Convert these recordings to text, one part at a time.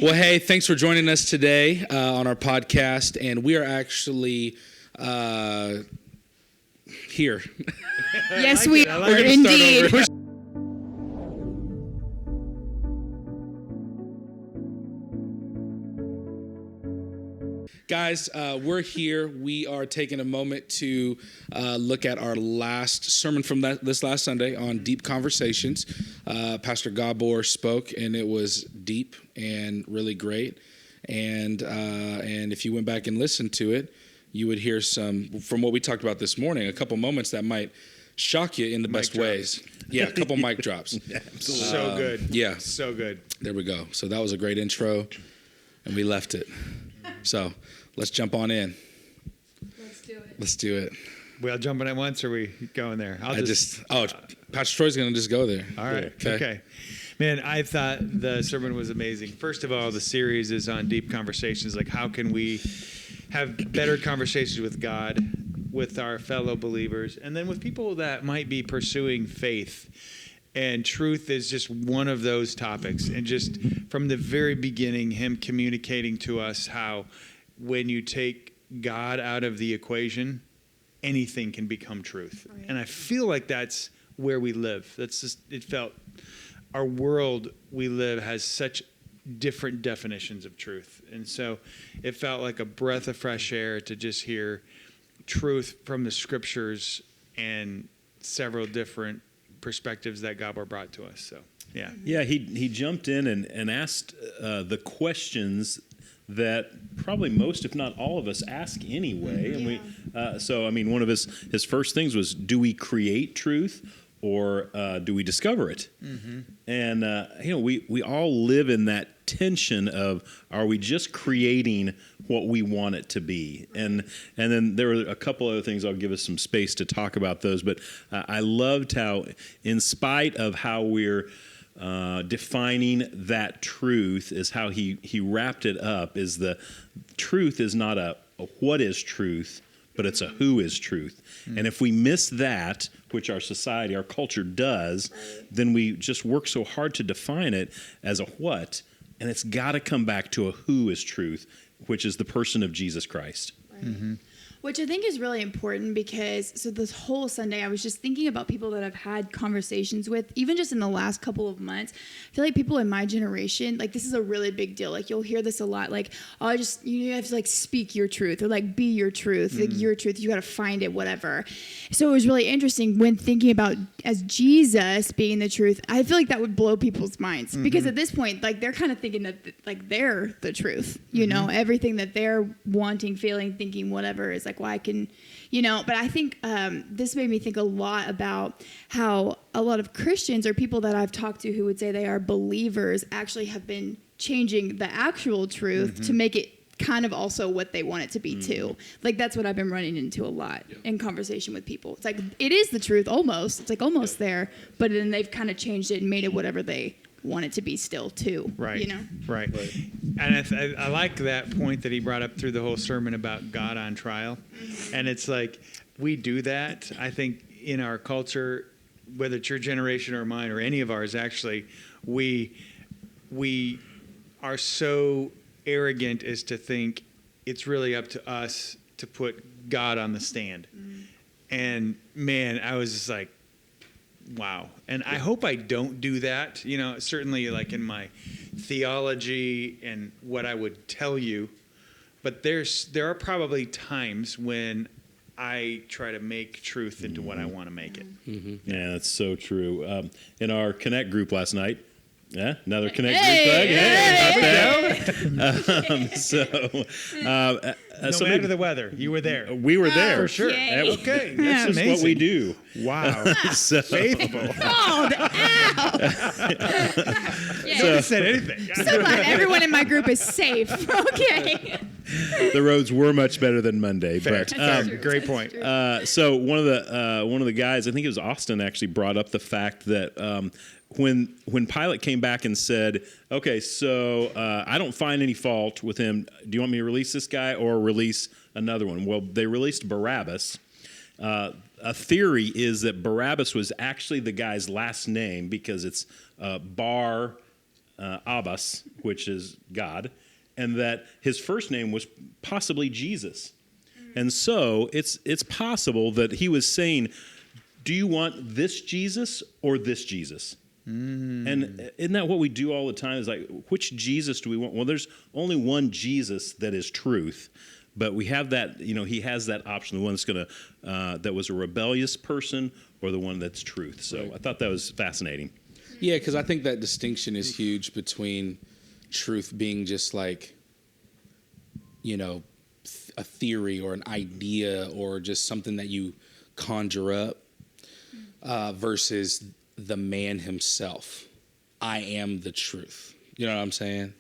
Well, hey, thanks for joining us today on our podcast, and we are actually here. Yes, we We're are gonna start indeed. over. Guys, we're here. We are taking a moment to look at our last sermon from this last Sunday on Deep Conversations. Pastor Gabor spoke, and it was deep and really great. And if you went back and listened to it, you would hear some, from what we talked about this morning, a couple moments that might shock you in the best ways. Yeah, a couple mic drops. Absolutely. So good. Yeah. So good. There we go. So that was a great intro, and we left it. So let's jump on in. Let's do it. We all jumping at once, or are we going there? Pastor Troy's going to just go there. All right. Okay. Man, I thought the sermon was amazing. First of all, the series is on deep conversations, like how can we have better conversations with God, with our fellow believers, and then with people that might be pursuing faith. And truth is just one of those topics. And just from the very beginning, him communicating to us how when you take God out of the equation, anything can become truth. Right. And I feel like that's where we live. It felt our world we live has such different definitions of truth. And so it felt like a breath of fresh air to just hear truth from the scriptures and several different perspectives that Gabor brought to us. So, yeah. Yeah, he jumped in and asked the questions that probably most, if not all of us, ask anyway. And one of his first things was, do we create truth or do we discover it? Mm-hmm. And we all live in that tension of, are we just creating what we want it to be? And then there were a couple other things. I'll give us some space to talk about those. But I loved how, in spite of how we're defining that truth, is how he wrapped it up, is the truth is not a what is truth, but it's a who is truth. Mm. And if we miss that, which our society, our culture does, then we just work so hard to define it as a what, and it's got to come back to a who is truth, which is the person of Jesus Christ. Right. Mm-hmm. Which I think is really important because, so this whole Sunday, I was just thinking about people that I've had conversations with, even just in the last couple of months. I feel like people in my generation, like, this is a really big deal. Like, you'll hear this a lot. Like, you have to, like, speak your truth or, like, be your truth. Like, your truth, you got to find it, whatever. So it was really interesting when thinking about as Jesus being the truth. I feel like that would blow people's minds because at this point, like, they're kind of thinking that, like, they're the truth. You know, everything that they're wanting, feeling, thinking, whatever is like, well, I can, but I think this made me think a lot about how a lot of Christians or people that I've talked to who would say they are believers actually have been changing the actual truth to make it kind of also what they want it to be too. Like, that's what I've been running into a lot in conversation with people. It's like, it is the truth almost. It's like almost there, but then they've kind of changed it and made it whatever they want it to be still too. Right. Right. And I like that point that he brought up through the whole sermon about God on trial. And it's like, we do that, I think, in our culture, whether it's your generation or mine or any of ours, actually, we are so arrogant as to think it's really up to us to put God on the stand. And man, I was just like, wow. And I hope I don't do that, certainly like in my theology and what I would tell you. But there are probably times when I try to make truth into what I want to make it. Mm-hmm. Yeah, that's so true. In our Connect group last night, another Connect group plug. No matter the weather, you were there. We were there. For sure. Okay. That's just what we do. Wow. Faithful. Called out. Nobody said anything. So glad everyone in my group is safe. Okay. The roads were much better than Monday. Fair. But great point. So one of the guys, I think it was Austin, actually brought up the fact that when Pilate came back and said, okay, so I don't find any fault with him. Do you want me to release this guy or release another one? Well, they released Barabbas. A theory is that Barabbas was actually the guy's last name because it's Bar Abbas, which is God, and that his first name was possibly Jesus. And so it's possible that he was saying, do you want this Jesus or this Jesus? And isn't that what we do all the time? Is like, which Jesus do we want? Well, there's only one Jesus that is truth. But we have that, he has that option, the one that's going to, that was a rebellious person or the one that's truth. So right. I thought that was fascinating. Yeah, because I think that distinction is huge between truth being just like, a theory or an idea or just something that you conjure up versus the man himself. I am the truth. You know what I'm saying?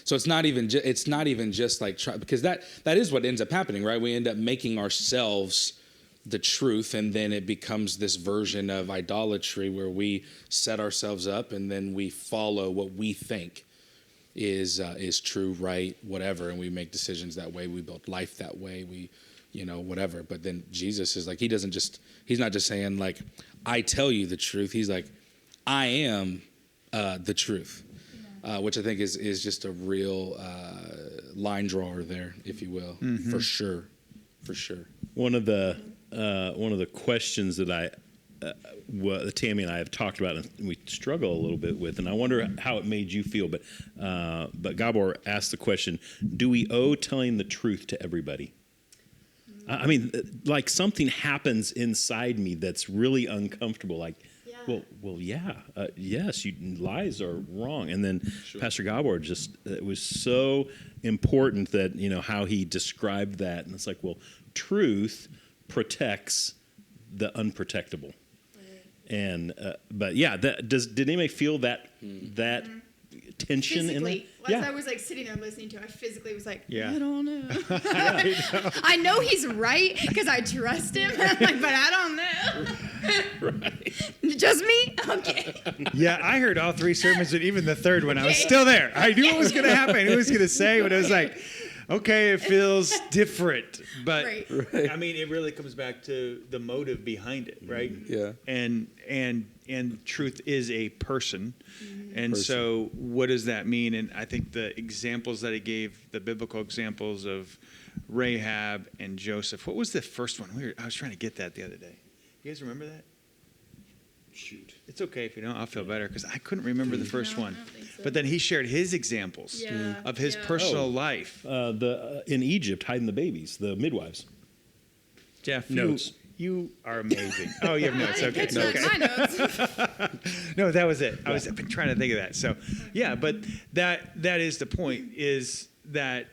So it's not even just like because that is what ends up happening, right? We end up making ourselves the truth, and then it becomes this version of idolatry where we set ourselves up and then we follow what we think is true, right, whatever, and we make decisions that way. We build life that way. We, whatever. But then Jesus is like, he's not just saying like, I tell you the truth. He's like, I am the truth. Which I think is just a real line drawer there, if you will, for sure. One of the questions that Tammy and I have talked about, and we struggle a little bit with, and I wonder how it made you feel. But Gabor asked the question: do we owe telling the truth to everybody? I mean, like something happens inside me that's really uncomfortable, like. Well, yeah, yes. Lies are wrong, and then Pastor Gabor it was so important that how he described that, and it's like, well, truth protects the unprotectable, and but yeah, did anybody feel that tension physically, in it? Yeah, I was like sitting there listening to it, I physically was like, yeah. I don't know. I know he's right because I trust him, but I don't know. right. Just me? Okay. Yeah, I heard all three sermons, and even the third one. I was still there. I knew what was going to happen. Who was going to say? But I was like, okay, it feels different. But right. I mean, it really comes back to the motive behind it, right? Yeah. And truth is a person. And so what does that mean? And I think the examples that he gave, the biblical examples of Rahab and Joseph. What was the first one? I was trying to get that the other day. You guys remember that? Shoot. It's okay if you don't. I'll feel better because I couldn't remember the first one. I don't think so. But then he shared his examples of his personal life. In Egypt, hiding the babies, the midwives. Jeff, notes. You are amazing. Oh, you have notes. Okay. My notes. No, that was it. I've been trying to think of that. So, yeah, but that is the point, is that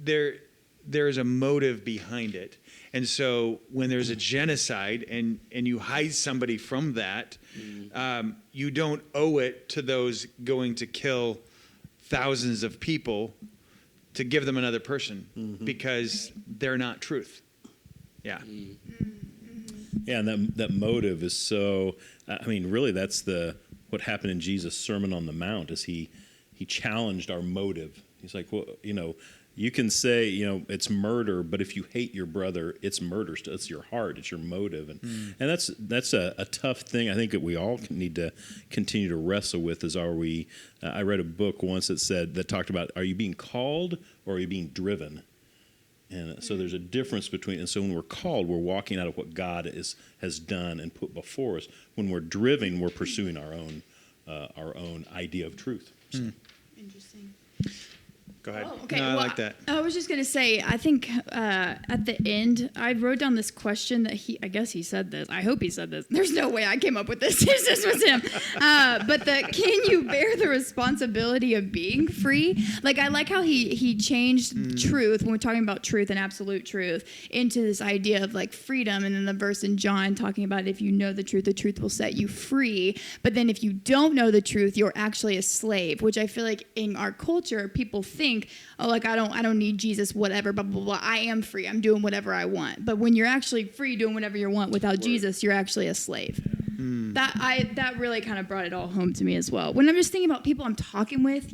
there's a motive behind it. And so when there's a genocide and you hide somebody from that, you don't owe it to those going to kill thousands of people to give them another person because they're not truth. Yeah. Yeah, and that motive is so. I mean, really, that's what happened in Jesus' Sermon on the Mount. Is he challenged our motive? He's like, well, you can say, it's murder, but if you hate your brother, it's murder. It's your heart, it's your motive, and that's a tough thing. I think that we all need to continue to wrestle with. Is are we? I read a book once that talked about, are you being called or are you being driven? And so there's a difference between, and so when we're called, we're walking out of what God has done and put before us. When we're driven, we're pursuing our own idea of truth. So. Interesting. Go ahead. Oh, okay. No, I like that. I was just going to say, I think at the end, I wrote down this question that I guess he said this. I hope he said this. There's no way I came up with this. This was him. But can you bear the responsibility of being free? Like, I like how he changed truth, when we're talking about truth and absolute truth, into this idea of like freedom. And then the verse in John talking about, if you know the truth will set you free. But then if you don't know the truth, you're actually a slave, which I feel like in our culture, people think, oh, like I don't need Jesus, whatever, blah, blah, blah. I am free. I'm doing whatever I want. But when you're actually free doing whatever you want without Jesus, you're actually a slave. That really kind of brought it all home to me as well. When I'm just thinking about people I'm talking with,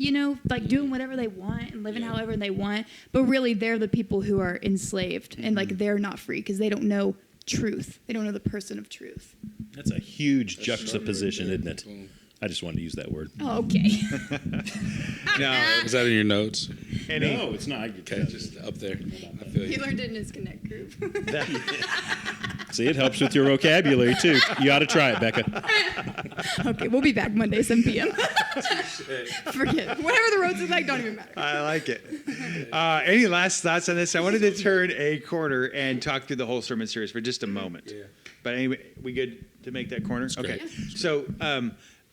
like doing whatever they want and living however they want, but really they're the people who are enslaved and like they're not free because they don't know truth. They don't know the person of truth. That's a huge juxtaposition, isn't it? I just wanted to use that word. Oh, okay. No, Is that in your notes? No, it's not. Okay, just up there. I feel He you. learned it in his Connect group. See, it helps with your vocabulary too. You ought to try it, Becca. Okay, we'll be back Monday, 7 p.m. Forget. Whatever the roads look like, don't even matter. I like it. Any last thoughts on this? I wanted to turn a corner and talk through the whole sermon series for just a moment. Yeah. But anyway, we good to make that corner? Okay. great. So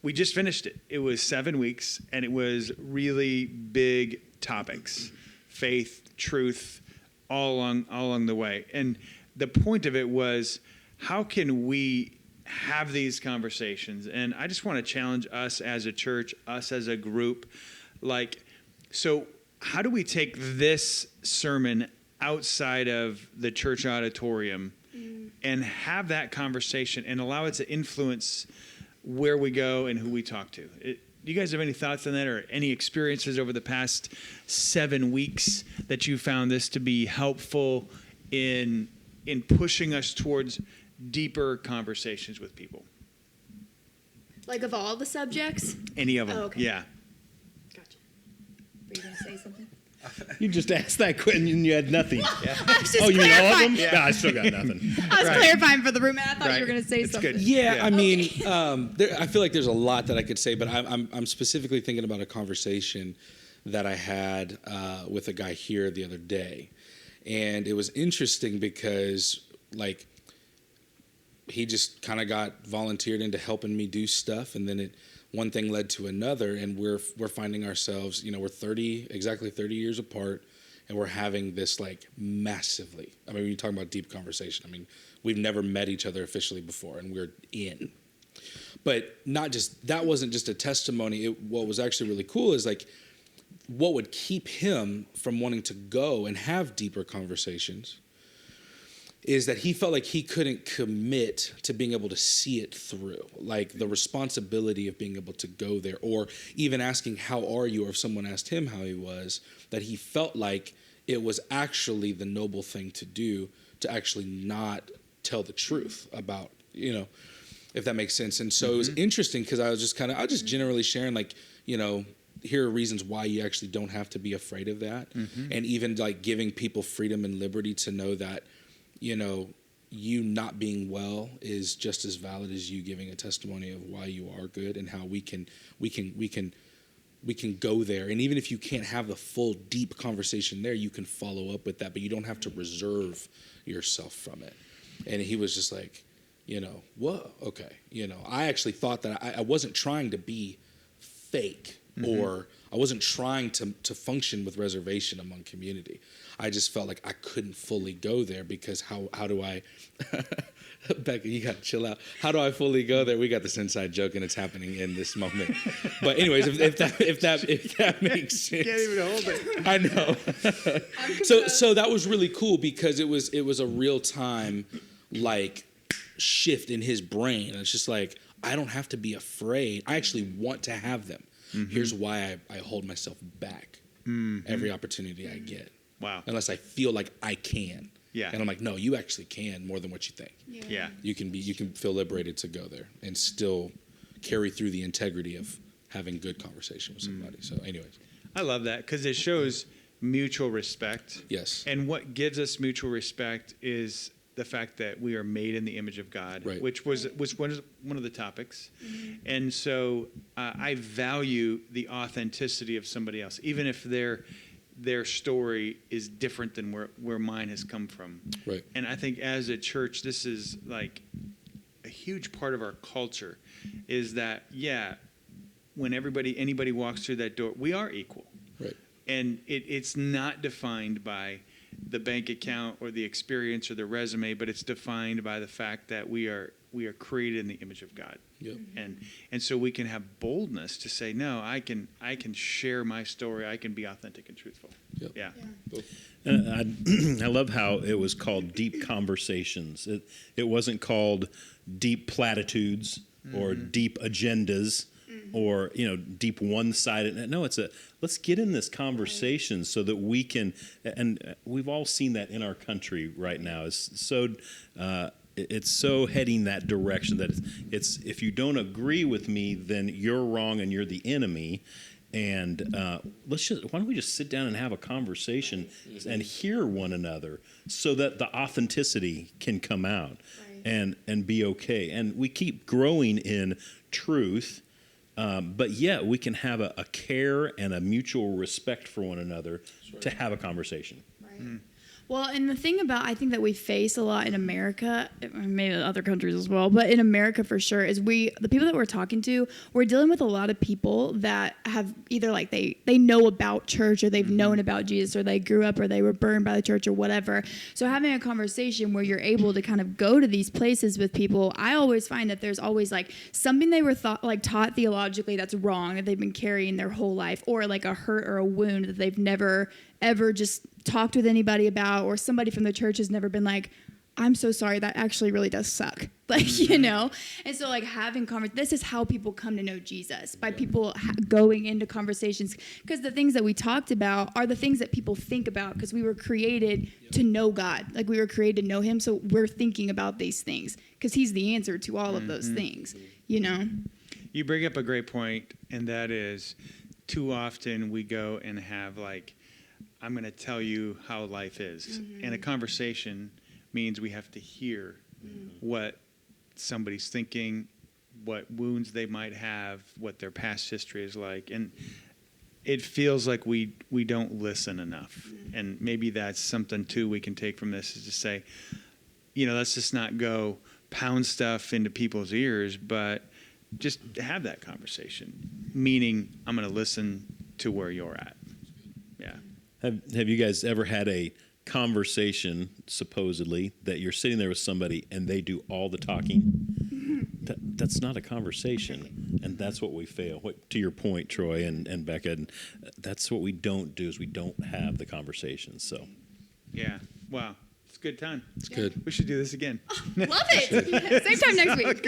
we just finished it. It was 7 weeks, and it was really big topics: faith, truth, all along the way. And the point of it was, how can we have these conversations? And I just want to challenge us as a church, us as a group. So how do we take this sermon outside of the church auditorium and have that conversation and allow it to influence where we go and who we talk to? Do you guys have any thoughts on that, or any experiences over the past 7 weeks that you found this to be helpful in pushing us towards deeper conversations with people? Like of all the subjects? Any of them? Oh, okay. Yeah. Gotcha. Were you going to say something? You just asked that question and you had nothing. I was just Oh, you mean all of clarifying. them? Yeah, I still got nothing. I was Right. clarifying for the room, and I thought Right. you were going to say It's something. good. Yeah, Yeah. I mean, I feel like there's a lot that I could say, but I'm specifically thinking about a conversation that I had with a guy here the other day, and it was interesting because like he just kind of got volunteered into helping me do stuff, and then one thing led to another, and we're finding ourselves, we're exactly 30 years apart. And we're having this like massively, I mean, when you talk about deep conversation, I mean, we've never met each other officially before, and we're in. But that wasn't just a testimony. What was actually really cool is like what would keep him from wanting to go and have deeper conversations is that he felt like he couldn't commit to being able to see it through, like the responsibility of being able to go there, or even asking, how are you? Or if someone asked him how he was, that he felt like it was actually the noble thing to do to actually not tell the truth about, if that makes sense. And so it was interesting because I was just generally sharing, like, here are reasons why you actually don't have to be afraid of that. And even like giving people freedom and liberty to know that, you not being well is just as valid as you giving a testimony of why you are good, and how we can go there. And even if you can't have the full deep conversation there, you can follow up with that, but you don't have to reserve yourself from it. And he was just like, whoa, okay. I actually thought that I wasn't trying to be fake, or I wasn't trying to function with reservation among community. I just felt like I couldn't fully go there because how do I, Becca, you got to chill out. How do I fully go there? We got this inside joke and it's happening in this moment. But anyways, if that makes sense. Can't even hold it. I know. So that was really cool because it was a real time like shift in his brain. It's just like, I don't have to be afraid. I actually want to have them. Here's why I hold myself back every opportunity I get. Wow. Unless I feel like I can. Yeah. And I'm like, no, you actually can more than what you think. Yeah. You can feel liberated to go there and still carry through the integrity of having good conversation with somebody. So anyways. I love that because it shows mutual respect. Yes. And what gives us mutual respect is the fact that we are made in the image of God, Right. which was one of the topics. And so I value the authenticity of somebody else, even if their story is different than where mine has come from. Right. And I think as a church, this is like a huge part of our culture is that, when anybody walks through that door, we are equal. Right. And it's not defined by the bank account or the experience or the resume, but it's defined by the fact that we are created in the image of God. Yep. And so we can have boldness to say, no, I can share my story. I can be authentic and truthful. Yep. Yeah. I love how it was called deep conversations. It wasn't called deep platitudes or deep agendas or deep one-sided. No, let's get in this conversation so that we can. And we've all seen that in our country right now. It's so it's so heading that direction that it's if you don't agree with me, then you're wrong and you're the enemy. And why don't we just sit down and have a conversation and hear one another so that the authenticity can come out and be okay. And we keep growing in truth, but yet we can have a care and a mutual respect for one another to have a conversation. Right. Mm. Well, and the thing about, I think that we face a lot in America, maybe in other countries as well, but in America for sure, is the people that we're talking to, we're dealing with a lot of people that have either like they know about church, or they've known about Jesus, or they grew up, or they were burned by the church, or whatever. So having a conversation where you're able to kind of go to these places with people, I always find that there's always like something they were taught theologically that's wrong, that they've been carrying their whole life, or like a hurt or a wound that they've never ever just talked with anybody about, or somebody from the church has never been like, I'm so sorry, that actually really does suck. Like, you know? And so like having this is how people come to know Jesus, by people going into conversations, because the things that we talked about are the things that people think about, because we were created to know God. Like we were created to know him, so we're thinking about these things because he's the answer to all of those things, you know? You bring up a great point, and that is too often we go and have like, I'm going to tell you how life is. And a conversation means we have to hear what somebody's thinking, what wounds they might have, what their past history is like. And it feels like we don't listen enough. And maybe that's something, too, we can take from this, is to say, let's just not go pound stuff into people's ears, but just have that conversation, meaning I'm going to listen to where you're at. Yeah. Have you guys ever had a conversation, supposedly, that you're sitting there with somebody and they do all the talking? That's not a conversation, and that's what we fail. To your point, Troy and Becca, and that's what we don't do, is we don't have the conversation. So, yeah, wow, it's a good time. It's good. We should do this again. Love it. Same time next week.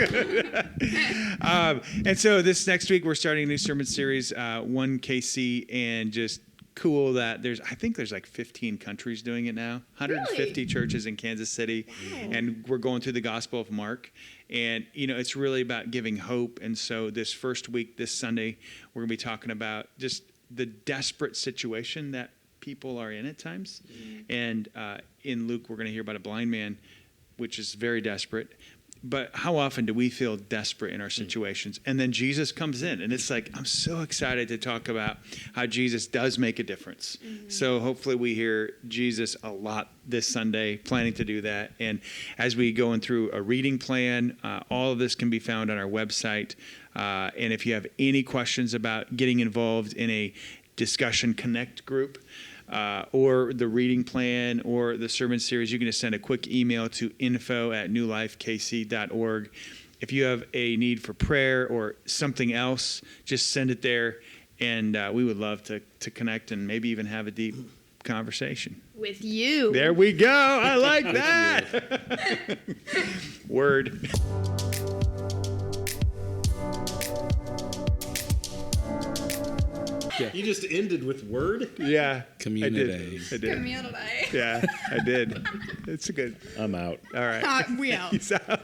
And so this next week we're starting a new sermon series, 1KC, and just cool that I think there's like 15 countries doing it now, 150 really? Churches in Kansas City. Wow. And we're going through the Gospel of Mark, and it's really about giving hope. And so this first week, this Sunday, we're going to be talking about just the desperate situation that people are in at times. And in Luke, we're going to hear about a blind man, which is very desperate. But how often do we feel desperate in our situations? And then Jesus comes in, and it's like, I'm so excited to talk about how Jesus does make a difference. So hopefully we hear Jesus a lot this Sunday, planning to do that. And as we go through a reading plan, all of this can be found on our website. And if you have any questions about getting involved in a discussion connect group, or the reading plan or the sermon series, you can just send a quick email to info@newlifekc.org. If you have a need for prayer or something else, just send it there, and we would love to connect and maybe even have a deep conversation. With you. There we go. I like that. Word. You just ended with word? Yeah. Community. I did. Community. Yeah, I did. It's a good. I'm out. All right. We out. Peace out.